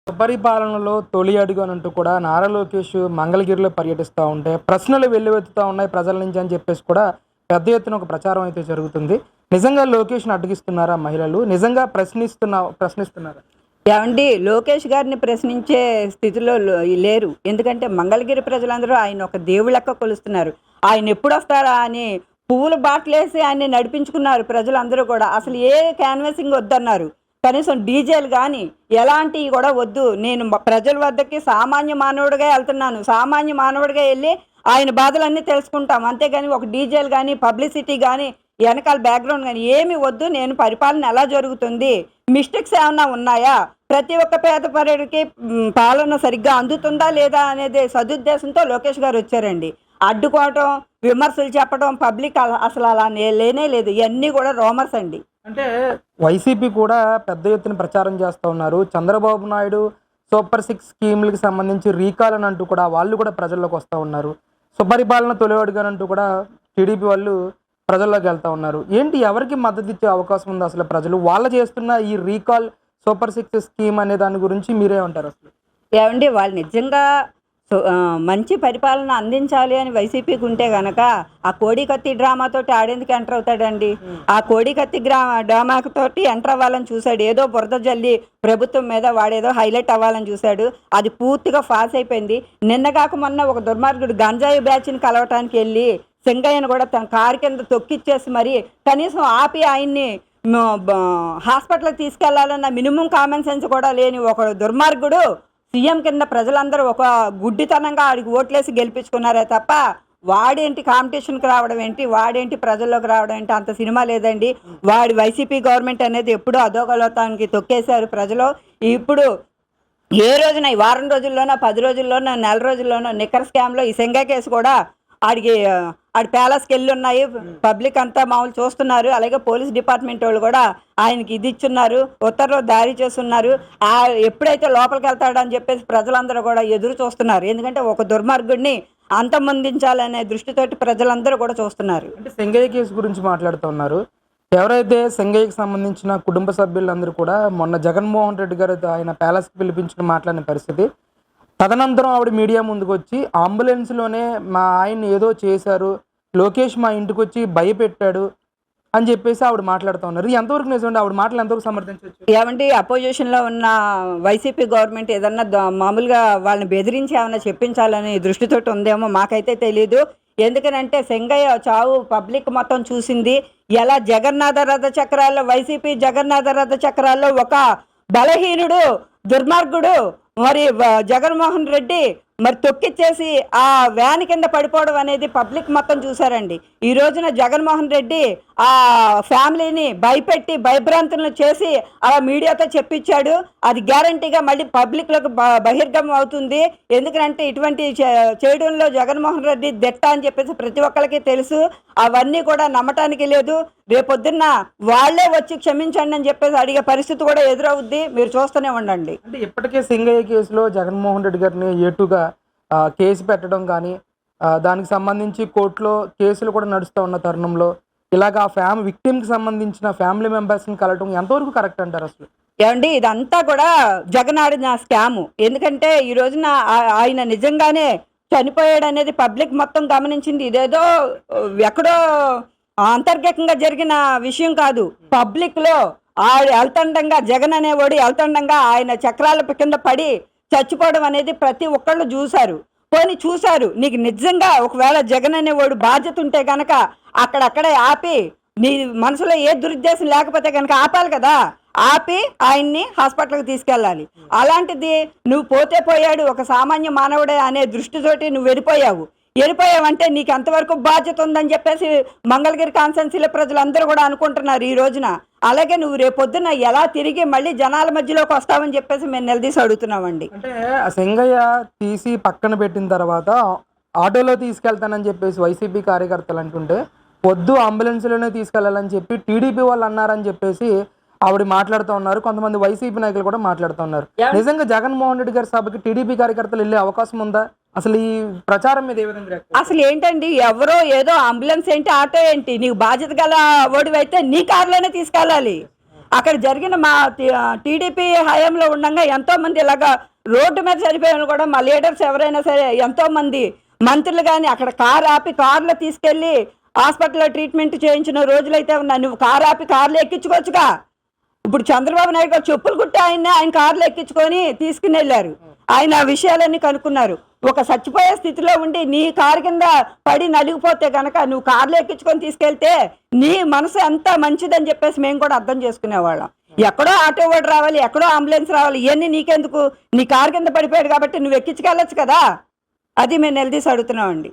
సుపరిపాలనలో తొలి అడుగు అనంటూ కూడా నారా లోకేష్ మంగళగిరిలో పర్యటిస్తా ఉంటే, ప్రశ్నలు వెల్లువెత్తుతా ఉన్నాయి ప్రజల నుంచి అని చెప్పేసి కూడా పెద్ద ఎత్తున ఒక ప్రచారం అయితే జరుగుతుంది. నిజంగా లోకేష్‌ని అడ్డగిస్తున్నారా మహిళలు? నిజంగా ప్రశ్నిస్తున్నారా? ఏవండీ లోకేష్ గారిని ప్రశ్నించే స్థితిలో లేరు. ఎందుకంటే మంగళగిరి ప్రజలందరూ ఆయన ఒక దేవుళ్ళెక్క కొలుస్తున్నారు. ఆయన ఎప్పుడొస్తారా అని పువ్వుల బాటలేసి ఆయన్ని నడిపించుకున్నారు ప్రజలందరూ కూడా. అసలు ఏ క్యాన్వాసింగ్ వద్దన్నారు. కనీసం డీజేలు గానీ ఎలాంటివి కూడా వద్దు. నేను ప్రజల వద్దకి సామాన్య మానవుడిగా వెళ్తున్నాను. సామాన్య మానవుడిగా వెళ్ళి ఆయన బాధలన్నీ తెలుసుకుంటాం. అంతేగాని ఒక డీజేలు కానీ పబ్లిసిటీ కానీ వెనకాల బ్యాక్గ్రౌండ్ కానీ ఏమి వద్దు. నేను పరిపాలన ఎలా జరుగుతుంది, మిస్టేక్స్ ఏమన్నా ఉన్నాయా, ప్రతి ఒక్క పేద పౌరుడికి పాలన సరిగ్గా అందుతుందా లేదా అనేది సదుద్దేశంతో లోకేష్ గారు వచ్చారండి. అడ్డుకోవటం, విమర్శలు చెప్పడం పబ్లిక్ అసలు అలా లేనే లేదు. ఇవన్నీ కూడా రోమర్స్ అండి. అంటే వైసీపీ కూడా పెద్ద ఎత్తున ప్రచారం చేస్తూ ఉన్నారు. చంద్రబాబు నాయుడు సూపర్ 6 స్కీములకి సంబంధించి రీకాల్ అని అంటూ కూడా వాళ్ళు కూడా ప్రజల్లోకి వస్తూ ఉన్నారు. సుపరిపాలన తొలి అడుగునంటూ కూడా టీడీపీ వాళ్ళు ప్రజల్లోకి వెళ్తూ ఉన్నారు. ఏంటి, ఎవరికి మద్దతు ఇచ్చే అవకాశం ఉంది అసలు ప్రజలు? వాళ్ళు చేస్తున్న ఈ రీకాల్ సూపర్ 6 స్కీమ్ అనే దాని గురించి మీరేమంటారు అసలు? ఏమండి వాళ్ళు నిజంగా మంచి పరిపాలన అందించాలి అని వైసీపీకి ఉంటే గనక ఆ కోడికత్తి డ్రామాతోటి ఆడేందుకు ఎంటర్ అవుతాడండి. ఆ కోడికత్తి డ్రామాతోటి ఎంటర్ అవ్వాలని చూశాడు. ఏదో బురద జల్లి ప్రభుత్వం మీద వాడేదో హైలైట్ అవ్వాలని చూశాడు. అది పూర్తిగా ఫాస్ అయిపోయింది. నిన్నగాక మొన్న ఒక దుర్మార్గుడు గంజాయి బ్యాచ్ని కలవటానికి వెళ్ళి సింగయ్యను కూడా తన కారు కింద తొక్కిచ్చేసి మరి కనీసం ఆపి ఆయన్ని హాస్పిటల్కి తీసుకెళ్లాలన్న మినిమం కామన్ సెన్స్ కూడా లేని ఒక దుర్మార్గుడు సీఎం కింద ప్రజలందరూ ఒక గుడ్డితనంగా ఆడికి ఓట్లేసి గెలిపించుకున్నారే తప్ప వాడేంటి కాంపిటీషన్కి రావడం ఏంటి, వాడేంటి ప్రజల్లోకి రావడం ఏంటి, అంత సినిమా లేదండి. వాడి వైసీపీ గవర్నమెంట్ అనేది ఎప్పుడూ అధోగలోతానికి తొక్కేశారు ప్రజలు. ఇప్పుడు ఏ రోజున ఈ వారం రోజుల్లోనో 10 రోజుల్లోనో నెల రోజుల్లోనో నిక్కర్ స్కామ్లో ఈ సెంగా కేసు కూడా ఆడి ప్యాలెస్కి వెళ్ళి ఉన్నాయి. పబ్లిక్ అంతా మామూలు చూస్తున్నారు. అలాగే పోలీస్ డిపార్ట్మెంట్ వాళ్ళు కూడా ఆయనకి ఇది ఇచ్చున్నారు, ఉత్తర్వులు జారీ చేస్తున్నారు. ఎప్పుడైతే లోపలికి వెళ్తాడని చెప్పేసి ప్రజలందరూ కూడా ఎదురు చూస్తున్నారు. ఎందుకంటే ఒక దుర్మార్గుడిని అంతమొందించాలనే దృష్టితోటి ప్రజలందరూ కూడా చూస్తున్నారు. అంటే సెంగయ్య కేసు గురించి మాట్లాడుతున్నారు. ఎవరైతే సెంగయ్యకి సంబంధించిన కుటుంబ సభ్యులందరూ కూడా మొన్న జగన్మోహన్ రెడ్డి గారు ఆయన ప్యాలెస్కి పిలిపించుకుని మాట్లాడిన పరిస్థితి. తదనంతరం ఆవిడ మీడియా ముందుకు వచ్చి అంబులెన్స్లోనే మా ఆయన్ని ఏదో చేశారు, లోకేష్ మా ఇంటికి వచ్చి భయపెట్టాడు అని చెప్పేసి ఆవిడ మాట్లాడుతూ ఉన్నారు. ఎంతవరకు నిజమండి? ఆవిడ మాటలు ఎంతవరకు సమర్థించవచ్చు? ఏమంటే అపోజిషన్లో ఉన్న వైసీపీ గవర్నమెంట్ ఏదన్నా మామూలుగా వాళ్ళని బెదిరించి ఏమన్నా చెప్పించాలని దృష్టితోటి ఉందేమో మాకైతే తెలీదు. ఎందుకనంటే సెంగయ్య చావు పబ్లిక్ మొత్తం చూసింది. ఎలా జగన్నాథ రథ చక్రాల్లో వైసీపీ జగన్నాథ రథ చక్రాల్లో ఒక బలహీనుడు దుర్మార్గుడు మరి జగన్మోహన్ రెడ్డి మరి తొక్కిచ్చేసి ఆ వ్యాన్ కింద పడిపోవడం అనేది పబ్లిక్ మొత్తం చూసారండి. ఈ రోజున జగన్మోహన్ రెడ్డి ఆ ఫ్యామిలీని భయపెట్టి భయభ్రాంతులను చేసి అలా మీడియాతో చెప్పించాడు. అది గ్యారంటీగా మళ్ళీ పబ్లిక్లోకి బహిర్గమం అవుతుంది. ఎందుకంటే ఇటువంటి చేయడంలో జగన్మోహన్ రెడ్డి దిట్ట అని చెప్పేసి ప్రతి ఒక్కరికి తెలుసు. అవన్నీ కూడా నమ్మటానికి లేదు. రేపొద్దున్న వాళ్లే వచ్చి క్షమించండి అని చెప్పేసి అడిగే పరిస్థితి కూడా ఎదురవుద్ది. మీరు చూస్తూనే ఉండండి. అంటే ఇప్పటికే సింగయ్య కేసులో జగన్మోహన్ రెడ్డి గారిని ఏటుగా కేసు పెట్టడం కానీ దానికి సంబంధించి కోర్టులో కేసులు కూడా నడుస్తూ ఉన్న తరుణంలో ఇలాగ ఆ విక్టిమ్కి సంబంధించిన ఫ్యామిలీ మెంబర్స్ని కలవటం ఎంతవరకు కరెక్ట్ అంటారు అసలు? ఏమండి ఇదంతా కూడా జగన్ ఆడిన స్కాము. ఎందుకంటే ఈ రోజున ఆయన నిజంగానే చనిపోయాడు అనేది పబ్లిక్ మొత్తం గమనించింది. ఇదేదో ఎక్కడో అంతర్గతంగా జరిగిన విషయం కాదు. పబ్లిక్లో వెళ్తుండగా జగన్ అనేవాడు వెళ్తుండగా ఆయన చక్రాల కింద పడి చచ్చిపోవడం అనేది ప్రతి ఒక్కళ్ళు చూశారు. చూశారు. నీకు నిజంగా ఒకవేళ జగన్ అనేవాడు బాధ్యత ఉంటే కనుక అక్కడక్కడే ఆపి, నీ మనసులో ఏ దురుద్దేశం లేకపోతే కనుక ఆపాలి కదా, ఆపి ఆయన్ని హాస్పిటల్కి తీసుకెళ్ళాలి. అలాంటిది నువ్వు పోతే పోయాడు ఒక సామాన్య మానవుడే అనే దృష్టితోటి నువ్వు వెళ్ళిపోయావంటే నీకు ఎంతవరకు బాధ్యత ఉందని చెప్పేసి మంగళగిరి కాన్స్టిట్యున్సీలో ప్రజలందరూ కూడా అనుకుంటున్నారు ఈ రోజున. అలాగే నువ్వు రేపొద్దున ఎలా తిరిగి మళ్ళీ జనాల మధ్యలోకి వస్తావని చెప్పేసి మేము నిలదీసి అడుగుతున్నామండి. అంటే ఆ సెంగయ్య తీసి పక్కన పెట్టిన తర్వాత ఆటోలో తీసుకెళ్తానని చెప్పేసి వైసీపీ కార్యకర్తలు అంటుంటే, వద్దు అంబులెన్స్లోనే తీసుకెళ్లాలని చెప్పి టీడీపీ వాళ్ళు అన్నారని చెప్పేసి ఆవిడ మాట్లాడుతూ ఉన్నారు. కొంతమంది వైసీపీ నాయకులు కూడా మాట్లాడుతూ ఉన్నారు. నిజంగా జగన్మోహన్ రెడ్డి గారి సభకి టీడీపీ కార్యకర్తలు వెళ్ళే అవకాశం ఉందా? అసలు ఈ ప్రచారం మీద ఏ విధంగా? అసలు ఏంటండి, ఎవరో ఏదో అంబులెన్స్ ఏంటి, ఆటో ఏంటి, నీకు బాధ్యత గల ఓడివైతే నీ కారులోనే తీసుకెళ్ళాలి. అక్కడ జరిగిన మా టీడీపీ హయాంలో ఉండగా ఎంతోమంది ఇలాగా రోడ్డు మీద చనిపోయిన కూడా మా లీడర్స్ ఎవరైనా సరే ఎంతోమంది మంత్రులు కానీ అక్కడ కారు ఆపి కారులో తీసుకెళ్ళి హాస్పిటల్లో ట్రీట్మెంట్ చేయించిన రోజులైతే ఉన్నాయి. నువ్వు కారు ఆపి కార్లో ఎక్కించుకోవచ్చుగా. ఇప్పుడు చంద్రబాబు నాయుడు గారు చెప్పులు కుట్టి ఆయన కార్లో ఎక్కించుకొని తీసుకుని వెళ్ళారు. ఆయన ఆ విషయాలన్నీ కనుక్కున్నారు. ఒక చచ్చిపోయే స్థితిలో ఉండి నీ కారు కింద పడి నలిగిపోతే కనుక నువ్వు కార్లో ఎక్కించుకొని తీసుకెళ్తే నీ మనసు ఎంత మంచిదని చెప్పేసి మేము కూడా అర్థం చేసుకునేవాళ్ళం. ఎక్కడో ఆటో వాడు రావాలి, ఎక్కడో అంబులెన్స్ రావాలి, ఇవన్నీ నీకెందుకు? నీ కారు కింద పడిపోయాడు కాబట్టి నువ్వు ఎక్కించుకెళ్ళొచ్చు కదా. అది మేము నిలదీసి అడుగుతున్నామండి.